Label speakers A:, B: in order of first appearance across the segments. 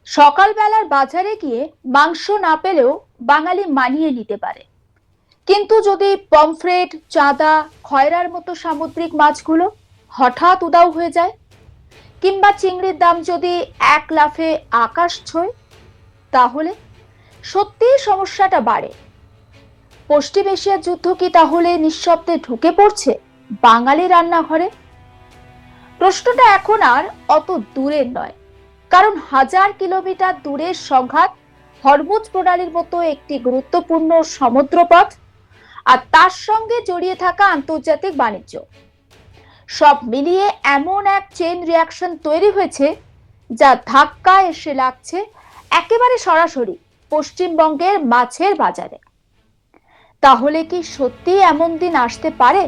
A: সকালবেলার বাজারে গিয়ে মাংস না পেলেও বাঙালি মানিয়ে নিতে পারে, কিন্তু যদি পমফ্রেট, চাঁদা, খয়রার মতো সামুদ্রিক মাছগুলো হঠাৎ উধাও হয়ে যায়, কিংবা চিংড়ির দাম যদি এক লাফে আকাশ ছোঁয়, তাহলে সত্যিই সমস্যাটা বাড়ে। পশ্চিম এশিয়ার যুদ্ধ কি তাহলে নিঃশব্দে ঢুকে পড়ছে বাঙালি রান্নাঘরে? প্রশ্নটা এখন আর অত দূরের নয়, কারণ হাজার কিলোমিটার দূরের সংঘাত, হরমুজ প্রণালীর মতো একটি গুরুত্বপূর্ণ সমুদ্রপথ, আর তার সঙ্গে জড়িয়ে থাকা আন্তর্জাতিক বাণিজ্য, সব মিলিয়ে এমন এক চেইন রিয়াকশন তৈরি হয়েছে যা ধাক্কা এসে লাগছে একেবারে সরাসরি পশ্চিমবঙ্গের মাছের বাজারে। তাহলে কি সত্যি এমন দিন আসতে পারে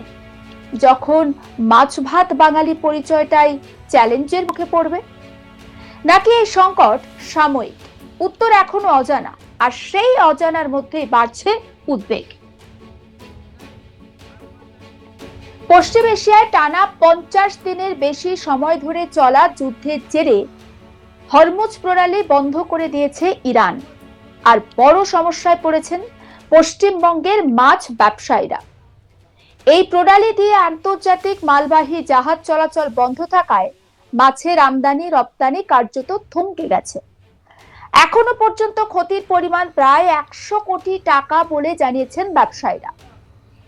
A: যখন মাছ ভাত বাঙালি পরিচয়টাই চ্যালেঞ্জের মুখে পড়বে, নাকি এই সংকট সাময়িক? উত্তর এখনো অজানা, আর সেই অজানার মধ্যেই বাড়ছে উদ্বেগ। পশ্চিম এশিয়ায় টানা 50 দিনের বেশি সময় ধরে চলা যুদ্ধের জেরে হরমুজ প্রণালী বন্ধ করে দিয়েছে ইরান, আর বড় সমস্যায় পড়েছেন পশ্চিমবঙ্গের মাছ ব্যবসায়ীরা। এই প্রণালী দিয়ে আন্তর্জাতিক মালবাহী জাহাজ চলাচল বন্ধ থাকায় মাছের আমদানি রপ্তানি কার্যত থমকে গেছে। এখনো পর্যন্ত ক্ষতির পরিমাণ প্রায় 100 কোটি টাকা বলে জানিয়েছেন ব্যবসায়ীরা।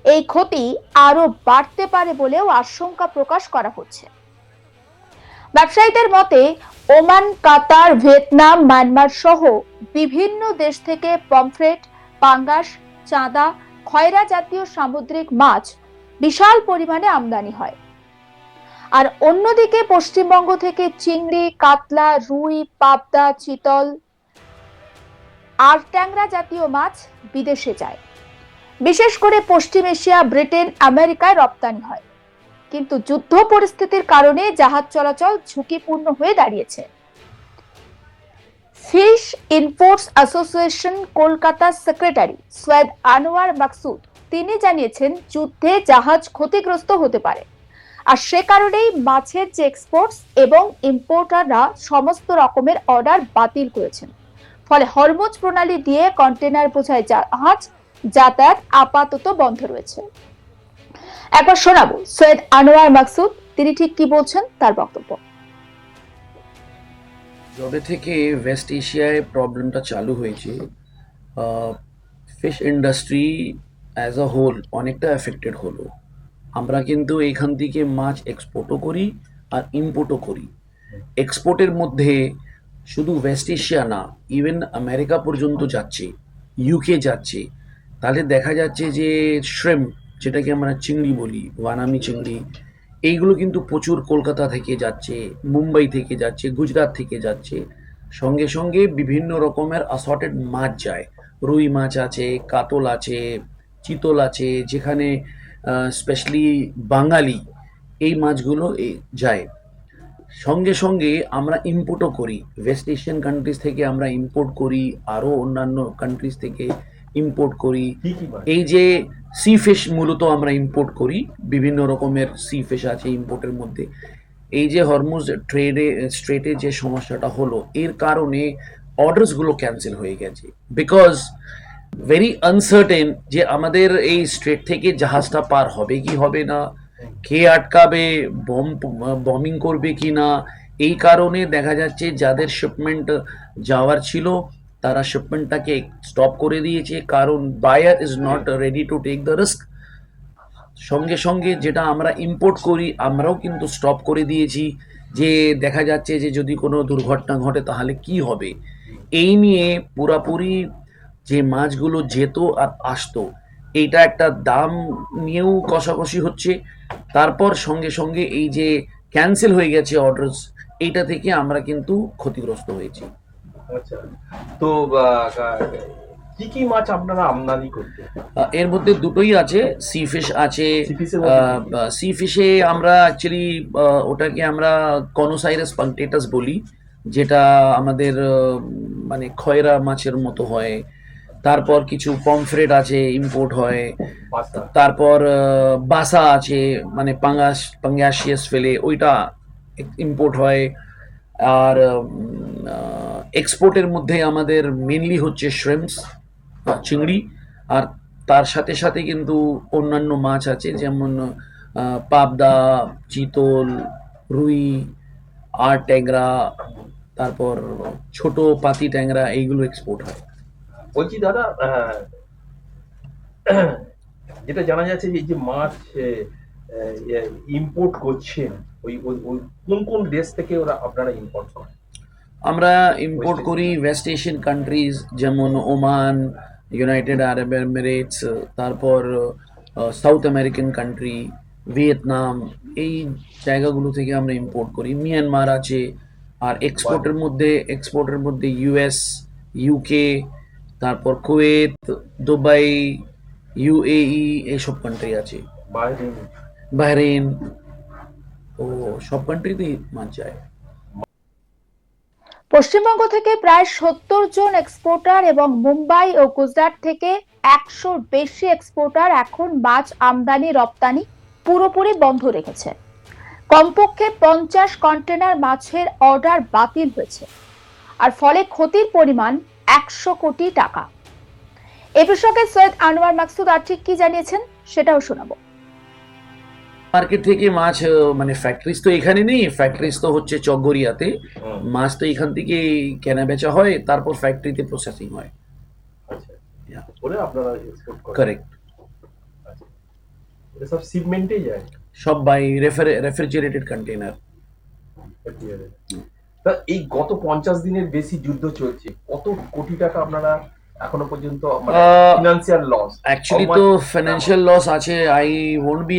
A: এই ক্ষতি আরো বাড়তে পারে বলেও আশঙ্কা প্রকাশ করা হচ্ছে। ব্যবসায়ীদের মতে, ওমান, কাতার, ভিয়েতনাম, মায়ানমার সহ বিভিন্ন দেশ থেকে পমফ্রেট, পাঙ্গাস, চাঁদা, খয়রা জাতীয় সামুদ্রিক মাছ বিশাল পরিমাণে আমদানি হয়। আর অন্যদিকে পশ্চিমবঙ্গ থেকে চিংড়ি, কাতলা, রুই, পাবদা, চিতল আর ট্যাংরা জাতীয় মাছ বিদেশে যায়। বিশেষ করে পশ্চিম এশিয়া, ব্রিটেন, আমেরিকায় রপ্তানি হয়। কিন্তু যুদ্ধ পরিস্থিতির কারণে জাহাজ চলাচল ঝুঁকিপূর্ণ হয়ে দাঁড়িয়েছে। ফিশ ইম্পোর্টস অ্যাসোসিয়েশন কলকাতার সেক্রেটারি সৈয়দ আনোয়ার মাকসুদ তিনি জানিয়েছেন, যুদ্ধে জাহাজ ক্ষতিগ্রস্ত হতে পারে, আর সে কারণেই মাছের যে এক্সপোর্টস এবং ইম্পোর্টাররা সমস্ত রকমের অর্ডার বাতিল করেছেন। ফলে হরমুজ প্রণালী দিয়ে কন্টেনার বোঝাই জাহাজ যাতায়াত আপাতত বন্ধ রয়েছে। একবার শোনাবো সৈয়দ আনোয়ার মাকসুদ তিনি ঠিক কি বলছেন, তার বক্তব্য।
B: যবে থেকে ওয়েস্ট এশিয়ায় প্রবলেমটা চালু হয়েছে, fish industry as a whole অনেকটা এফেক্টেড হলো। আমরা কিন্তু এখান থেকে মাছ এক্সপোর্টও করি আর ইম্পোর্টও করি। এক্সপোর্টের মধ্যে শুধু ওয়েস্ট এশিয়া না, ইভেন আমেরিকা পর্যন্ত যাচ্ছে, ইউকে যাচ্ছে। তাহলে দেখা যাচ্ছে যে শ্রেম, যেটাকে আমরা চিংড়ি বলি, বানামি চিংড়ি, এইগুলো কিন্তু প্রচুর কলকাতা থেকে যাচ্ছে, মুম্বাই থেকে যাচ্ছে, গুজরাট থেকে যাচ্ছে। সঙ্গে সঙ্গে বিভিন্ন রকমের অ্যাসর্টেড মাছ যায়। রুই মাছ আছে, কাতল আছে, চিতল আছে, যেখানে স্পেশালি বাঙালি এই মাছগুলো যায়। সঙ্গে সঙ্গে আমরা ইম্পোর্টও করি, ওয়েস্ট এশিয়ান কান্ট্রিজ থেকে আমরা ইম্পোর্ট করি, আরও অন্যান্য কান্ট্রিজ থেকে ইম্পোর্ট করি। এই যে সি ফিশ মূলত আমরা ইম্পোর্ট করি, বিভিন্ন রকমের সি ফিশ আছে ইম্পোর্টের মধ্যে। এই যে হরমুজ স্ট্রেটে যে সমস্যাটা হলো, এর কারণে অর্ডারসগুলো ক্যান্সেল হয়ে গেছে। বিকজ ভেরি আনসার্টেন যে আমাদের এই স্ট্রেট থেকে জাহাজটা পার হবে কি হবে না, কে আটকাবে, বমিং করবে কি না। এই কারণে দেখা যাচ্ছে যাদের শিপমেন্ট যাওয়ার ছিল তারা শিপমেন্টটাকে স্টপ করে দিয়েছে, কারণ buyer is not ready to take the risk. সঙ্গে সঙ্গে যেটা আমরা ইম্পোর্ট করি আমরাও কিন্তু স্টপ করে দিয়েছি, যে দেখা যাচ্ছে যে যদি কোনো দুর্ঘটনা ঘটে তাহলে কি হবে। এই নিয়ে পুরাপুরি যে মাছগুলো যেত আর আসতো, এইটা একটা দাম নিয়েও কষাকষি হচ্ছে। তারপর সঙ্গে সঙ্গে এই যে ক্যান্সেল হয়ে গেছে অর্ডারস, এইটা থেকে আমরা কিন্তু ক্ষতিগ্রস্ত হয়েছি।
C: আচ্ছা, তো কি কি মাছ আপনারা আমদানি করতে?
B: এর মধ্যে দুটোই আছে, সি ফিশ আছে। সি ফিশে আমরা অ্যাকচুয়ালি ওটাকে আমরা কনোসাইরাস পাংক্টেটাস বলি, যেটা আমাদের মানে খয়রা মাছের মতো হয়। তারপর কিছু পমফ্রেট আছে, ইম্পোর্ট হয়। তারপর বাসা আছে, মানে পাঙ্গাসিয়াস ফেলে, ওইটা ইম্পোর্ট হয়। আর এক্সপোর্টের মধ্যে আমাদের মেনলি হচ্ছে শ্রিম্পস, চিংড়ি, আর তার সাথে সাথে কিন্তু অন্যান্য মাছ আছে, যেমন পাবদা, চিতল, রুই, আর ট্যাংরা, তারপর ছোট পাতি ট্যাংরা, এইগুলো এক্সপোর্ট হয়।
C: বলছি দাদা, যেটা জানা যাচ্ছে যে এই যে মাছ ইম্পোর্ট করছেন, ওই ওই- ওই কোন কোন দেশ থেকে ওরা আপনারা ইম্পোর্ট করেন?
B: আমরা ইম্পোর্ট করি ওয়েস্ট এশিয়ান কান্ট্রিজ, যেমন ওমান, ইউনাইটেড আরব এমিরেটস, তারপর সাউথ আমেরিকান কান্ট্রি, ভিয়েতনাম, এই জায়গাগুলো থেকে আমরা ইম্পোর্ট করি। মিয়ানমার আছে। আর এক্সপোর্টের মধ্যে ইউএস, ইউকে, তারপর কুয়েত, দুবাই, ইউএই, এইসব কান্ট্রি আছে।
C: বাহরিন।
B: বাহরেন, তো সব কান্ট্রিতেই মাছ যায়।
A: পশ্চিমবঙ্গ থেকে প্রায় 70 জন এক্সপোর্টার এবং মুম্বাই ও গুজরাট থেকে 100 বেশি এক্সপোর্টার এখন মাছ আমদানি রপ্তানি পুরোপুরি বন্ধ রেখেছে। কমপক্ষে 50 কন্টেনার মাছের অর্ডার বাতিল হয়েছে, আর ফলে ক্ষতির পরিমাণ 100 কোটি টাকা। এ প্রসঙ্গে সৈয়দ আনোয়ার মাকসুদ আর ঠিক কি জানিয়েছেন সেটাও শোনাবো।
B: মার্কেট থেকে মাছ, মানে ফ্যাক্টরিজ তো এখানে নেই, ফ্যাক্টরিজ তো হচ্ছে চকগড়িয়াতে।
C: হুম।
B: মাছ তো এখান থেকে কেনা বেচা হয়, তারপর ফ্যাক্টরিতে প্রসেসিং হয়।
C: আচ্ছা, বলে আপনারা এক্সপোর্ট করেন?
B: কারেক্ট।
C: আচ্ছা, এটা সব শিপমেন্টেই যায়
B: সব বাই রেফ্রিজারেটেড কন্টেনার।
C: FDR এ। তা এই গত 50 দিনের বেশি যুদ্ধ চলছে, কত কোটি টাকা আপনারা এখনো পর্যন্ত মানে ফিনান্সিয়াল লস?
B: অ্যাকচুয়ালি তো ফাইন্যান্সিয়াল লস আছে। আই ওন্ট বি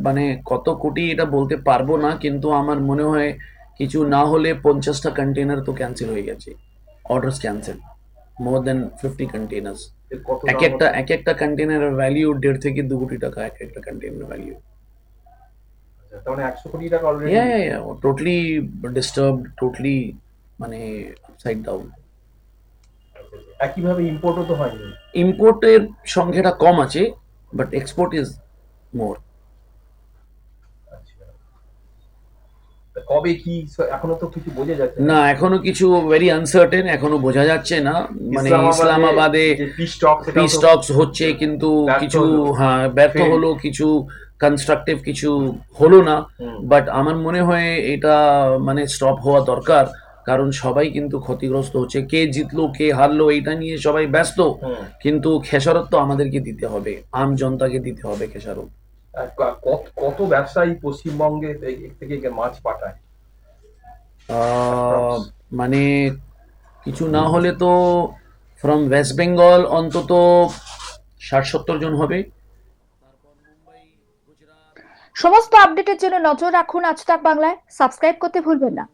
B: মানে কত কোটি এটা বলতে পারবো না, কিন্তু আমার মনে হয় কিছু না হলে 50টা কন্টেনার তো ক্যান্সেল হয়ে গেছে, অর্ডার্স ক্যান্সেল, মোর দেন 50 কন্টেনার্স।
C: কত
B: এক একটা কন্টেনারের ভ্যালিউ 1.5 থেকে 2 কোটি টাকা, এক একটা কন্টেনার ভ্যালিউ।
C: তার মানে 100 কোটি টাকা অলরেডি?
B: টোটালি ডিস্টার্বড, টোটালি মানে আপসাইড ডাউন।
C: একইভাবে ইম্পোর্টও তো হয়নি।
B: ইম্পোর্টের সংখ্যাটা কম আছে, বাট এক্সপোর্ট ইজ মোর।
C: আচ্ছা, তা কবে কি এখনো তো কিছু বোঝা যাচ্ছে
B: না, এখনো কিছু ভেরি আনসার্টেন, এখনো বোঝা যাচ্ছে না। মানে ইসলামাবাদে
C: যে পিস টক,
B: পিস টকস হচ্ছে, কিন্তু
C: ব্যর্থ
B: কিছু
C: হলো।
B: ব্যর্থ
C: Failed.
B: হলো, কিছু কনস্ট্রাকটিভ কিছু হলো না।
C: হুম।
B: বাট আমার মনে হয় এটা মানে স্টপ হওয়া দরকার, কারণ সবাই কিন্তু ক্ষতিগ্রস্ত হচ্ছে। কে জিতলো কে হারলো এটা নিয়ে সবাই ব্যস্ত,
C: হুম।
B: কিন্তু খেসারত তো আমাদেরকে দিতে হবে, আম জনতাকে দিতে হবে খেসারত।
C: কত ব্যবসায়ী পশ্চিমবঙ্গে থেকে মাছ পাঠায়?
B: মানে কিছু না হলে তো ফ্রম ওয়েস্ট বেঙ্গল অন্তত 60-70 জন হবে।
A: সমস্ত আপডেটের জন্য নজর রাখুন আজ তাক বাংলায়। সাবস্ক্রাইব করতে ভুলবেন না।